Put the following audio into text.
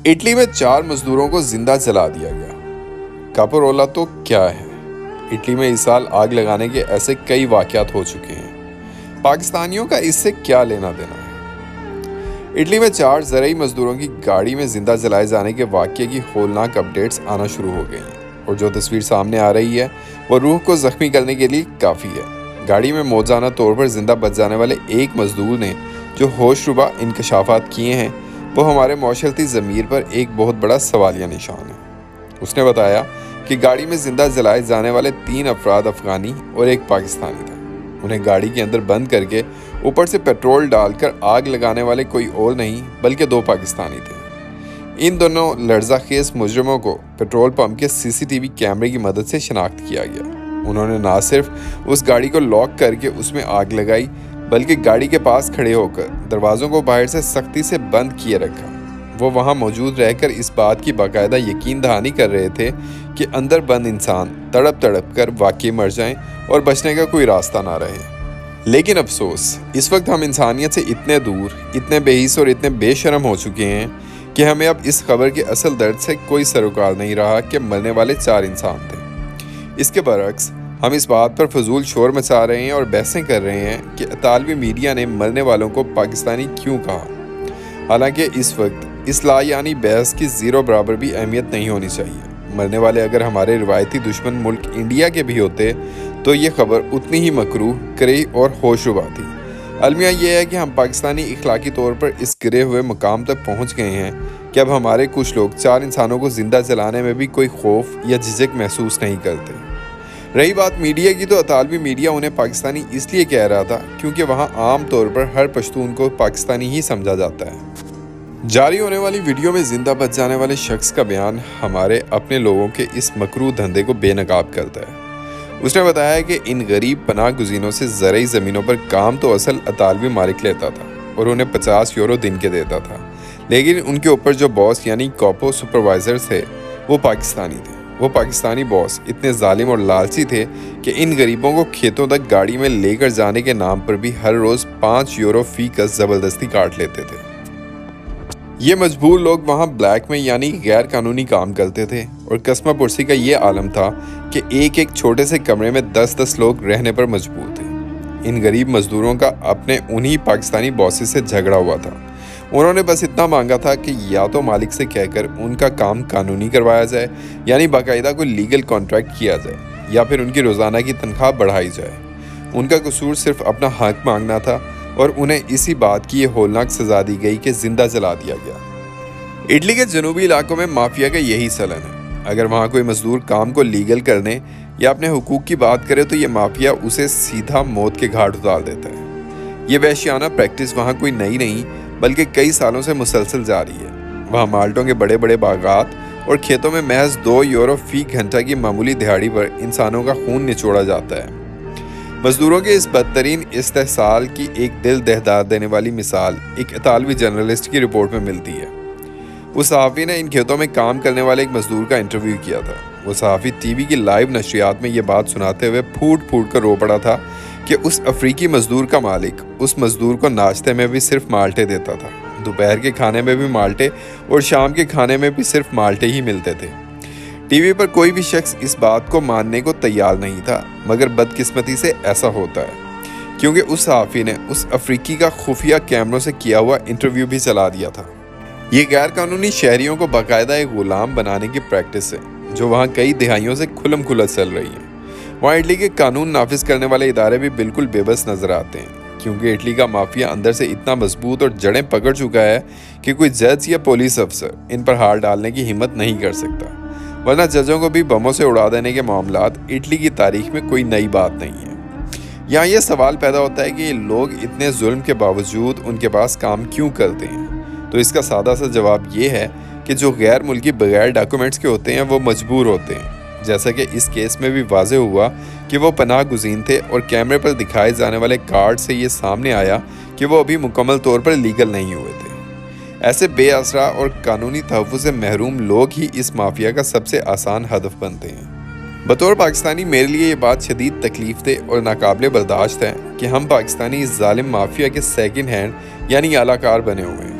Italy میں 4 مزدوروں کو زندہ جلا دیا گیا۔ کاپورولا تو کیا ہے؟ اٹلی میں اس سال آگ لگانے کے ایسے کئی واقعات ہو چکے ہیں، پاکستانیوں کا اس سے کیا لینا دینا ہے؟ اٹلی میں 4 زرعی مزدوروں کی گاڑی میں زندہ جلائے جانے کے واقعے کی ہولناک اپڈیٹس آنا شروع ہو گئی ہیں، اور جو تصویر سامنے آ رہی ہے وہ روح کو زخمی کرنے کے لیے کافی ہے۔ گاڑی میں موزانہ طور پر زندہ بچ جانے والے ایک مزدور نے جو ہوش ربا انکشافات کیے ہیں وہ ہمارے معاشرتی ضمیر پر ایک بہت بڑا سوالیہ نشان ہے۔ اس نے بتایا کہ گاڑی میں زندہ جلائے جانے والے 3 افراد افغانی اور ایک پاکستانی تھے۔ انہیں گاڑی کے اندر بند کر کے اوپر سے پیٹرول ڈال کر آگ لگانے والے کوئی اور نہیں بلکہ 2 پاکستانی تھے۔ ان دونوں لرزہ خیز مجرموں کو پیٹرول پمپ کے CCTV کیمرے کی مدد سے شناخت کیا گیا۔ انہوں نے نہ صرف اس گاڑی کو لاک کر کے اس میں آگ لگائی بلکہ گاڑی کے پاس کھڑے ہو کر دروازوں کو باہر سے سختی سے بند کیے رکھا۔ وہ وہاں موجود رہ کر اس بات کی باقاعدہ یقین دہانی کر رہے تھے کہ اندر بند انسان تڑپ تڑپ کر واقعی مر جائیں اور بچنے کا کوئی راستہ نہ رہے۔ لیکن افسوس، اس وقت ہم انسانیت سے اتنے دور، اتنے بے حس اور اتنے بے شرم ہو چکے ہیں کہ ہمیں اب اس خبر کے اصل درد سے کوئی سروکار نہیں رہا کہ مرنے والے 4 انسان تھے۔ اس کے برعکس ہم اس بات پر فضول شور مچا رہے ہیں اور بحثیں کر رہے ہیں کہ اطالوی میڈیا نے مرنے والوں کو پاکستانی کیوں کہا، حالانکہ اس وقت اس یعنی بحث کی 0 برابر بھی اہمیت نہیں ہونی چاہیے۔ مرنے والے اگر ہمارے روایتی دشمن ملک انڈیا کے بھی ہوتے تو یہ خبر اتنی ہی مکروہ، کریہ اور ہوش ربا تھی۔ المیہ یہ ہے کہ ہم پاکستانی اخلاقی طور پر اس گرے ہوئے مقام تک پہنچ گئے ہیں کہ اب ہمارے کچھ لوگ 4 انسانوں کو زندہ جلانے میں بھی کوئی خوف یا جھجک محسوس نہیں کرتے۔ رہی بات میڈیا کی، تو اطالوی میڈیا انہیں پاکستانی اس لیے کہہ رہا تھا کیونکہ وہاں عام طور پر ہر پشتون کو پاکستانی ہی سمجھا جاتا ہے۔ جاری ہونے والی ویڈیو میں زندہ بچ جانے والے شخص کا بیان ہمارے اپنے لوگوں کے اس مکروہ دھندے کو بے نقاب کرتا ہے۔ اس نے بتایا کہ ان غریب پناہ گزینوں سے زرعی زمینوں پر کام تو اصل اطالوی مالک لیتا تھا اور انہیں 50 یورو دن کے دیتا تھا، لیکن ان کے اوپر جو باس یعنی کاپو سپروائزر تھے وہ پاکستانی تھے۔ وہ پاکستانی باس اتنے ظالم اور لالچی تھے کہ ان غریبوں کو کھیتوں تک گاڑی میں لے کر جانے کے نام پر بھی ہر روز 5 یورو فی گز زبردستی کاٹ لیتے تھے۔ یہ مجبور لوگ وہاں بلیک میں یعنی غیر قانونی کام کرتے تھے، اور قسمہ پرسی کا یہ عالم تھا کہ ایک چھوٹے سے کمرے میں 10 لوگ رہنے پر مجبور تھے۔ ان غریب مزدوروں کا اپنے انہی پاکستانی باسز سے جھگڑا ہوا تھا۔ انہوں نے بس اتنا مانگا تھا کہ یا تو مالک سے کہہ کر ان کا کام قانونی کروایا جائے، یعنی باقاعدہ کوئی لیگل کانٹریکٹ کیا جائے، یا پھر ان کی روزانہ کی تنخواہ بڑھائی جائے۔ ان کا قصور صرف اپنا حق مانگنا تھا، اور انہیں اسی بات کی یہ ہولناک سزا دی گئی کہ زندہ جلا دیا گیا۔ اٹلی کے جنوبی علاقوں میں مافیا کا یہی چلن ہے۔ اگر وہاں کوئی مزدور کام کو لیگل کرنے یا اپنے حقوق کی بات کرے تو یہ مافیا اسے سیدھا موت کے گھاٹ اتار دیتا ہے۔ یہ وحشیانہ پریکٹس وہاں کوئی نئی نہیں بلکہ کئی سالوں سے مسلسل جاری ہے۔ وہاں مالٹوں کے بڑے بڑے باغات اور کھیتوں میں محض 2 یورو فی گھنٹہ کی معمولی دہاڑی پر انسانوں کا خون نچوڑا جاتا ہے۔ مزدوروں کے اس بدترین استحصال کی ایک دل دہدار دینے والی مثال ایک اطالوی جرنلسٹ کی رپورٹ میں ملتی ہے۔ اس صحافی نے ان کھیتوں میں کام کرنے والے ایک مزدور کا انٹرویو کیا تھا۔ وہ صحافی ٹی وی کی لائیو نشریات میں یہ بات سناتے ہوئے پھوٹ پھوٹ کر رو پڑا تھا کہ اس افریقی مزدور کا مالک اس مزدور کو ناشتے میں بھی صرف مالٹے دیتا تھا، دوپہر کے کھانے میں بھی مالٹے اور شام کے کھانے میں بھی صرف مالٹے ہی ملتے تھے۔ ٹی وی پر کوئی بھی شخص اس بات کو ماننے کو تیار نہیں تھا، مگر بدقسمتی سے ایسا ہوتا ہے کیونکہ اس صحافی نے اس افریقی کا خفیہ کیمروں سے کیا ہوا انٹرویو بھی چلا دیا تھا۔ یہ غیر قانونی شہریوں کو باقاعدہ ایک غلام بنانے کی پریکٹس ہے جو وہاں کئی دہائیوں سے کھلم کھلا چل رہی ہے۔ وہاں اٹلی کے قانون نافذ کرنے والے ادارے بھی بالکل بے بس نظر آتے ہیں، کیونکہ اٹلی کا مافیا اندر سے اتنا مضبوط اور جڑیں پکڑ چکا ہے کہ کوئی جج یا پولیس افسر ان پر ہاتھ ڈالنے کی ہمت نہیں کر سکتا، ورنہ ججوں کو بھی بموں سے اڑا دینے کے معاملات اٹلی کی تاریخ میں کوئی نئی بات نہیں ہے۔ یہاں یہ سوال پیدا ہوتا ہے کہ یہ لوگ اتنے ظلم کے باوجود ان کے پاس کام کیوں کرتے ہیں؟ تو اس کا سادہ سا جواب یہ ہے کہ جو غیر ملکی بغیر ڈاکومنٹس کے ہوتے ہیں وہ مجبور ہوتے ہیں، جیسا کہ اس کیس میں بھی واضح ہوا کہ وہ پناہ گزین تھے، اور کیمرے پر دکھائے جانے والے کارڈ سے یہ سامنے آیا کہ وہ ابھی مکمل طور پر لیگل نہیں ہوئے تھے۔ ایسے بے آسرا اور قانونی تحفظ سے محروم لوگ ہی اس مافیا کا سب سے آسان ہدف بنتے ہیں۔ بطور پاکستانی میرے لیے یہ بات شدید تکلیف دہ اور ناقابل برداشت ہے کہ ہم پاکستانی اس ظالم مافیا کے سیکنڈ ہینڈ یعنی اعلی کار بنے ہوئے ہیں۔